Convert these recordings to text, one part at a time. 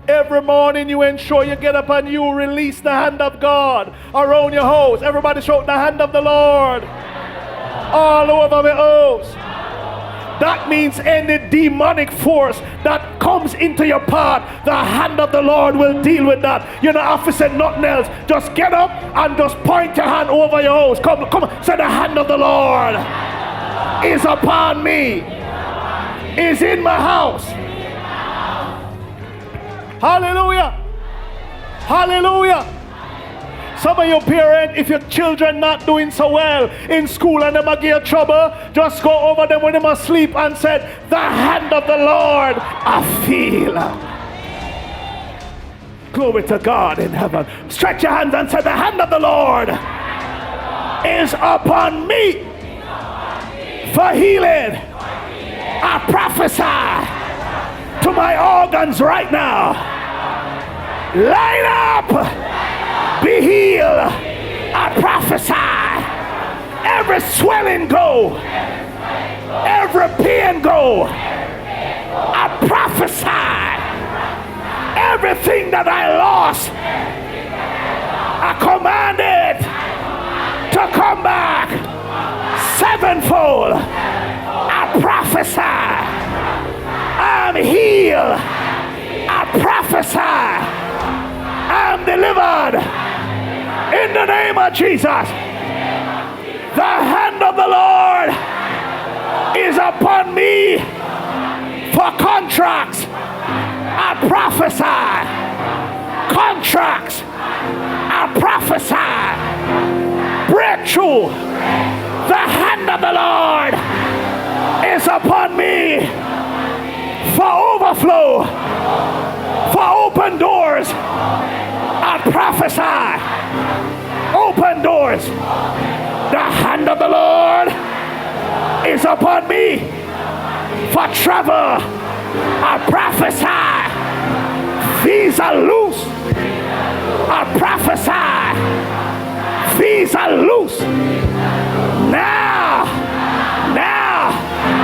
Every morning you ensure you get up and you release the hand of God around your house. Everybody shout the hand of the Lord all over the house. That means any demonic force that comes into your path, the hand of the Lord will deal with that. You don't have to say nothing else. Just get up and just point your hand over your house. Come on, say the hand of the Lord is upon me, is in my house. Hallelujah. Hallelujah. Some of your parents, if your children not doing so well in school and they might give you trouble, just go over them when they must sleep and say, the hand of the Lord I feel. Glory to God in heaven. Stretch your hands and say, the hand of the Lord is upon me for healing. I prophesy to my organs right now. Line up, be healed. I prophesy every swelling go, every pain go. I prophesy everything that I lost, I command it to come back sevenfold. I prophesy I'm healed. I prophesy I'm delivered in the name of Jesus. The hand of the Lord is upon me for contracts. I prophesy contracts. I prophesy breakthrough. The hand of the Lord is upon me for overflow, for open doors. I prophesy open doors. The hand of the Lord is upon me for travel. I prophesy visa loose. I prophesy visa loose. Now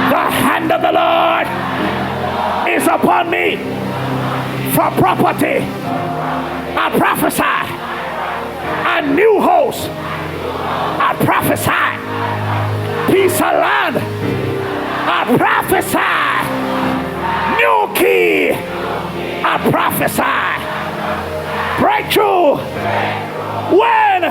the hand of the Lord is upon me for property. I prophesy a new house. I prophesy piece of land. I prophesy new key. I prophesy breakthrough. When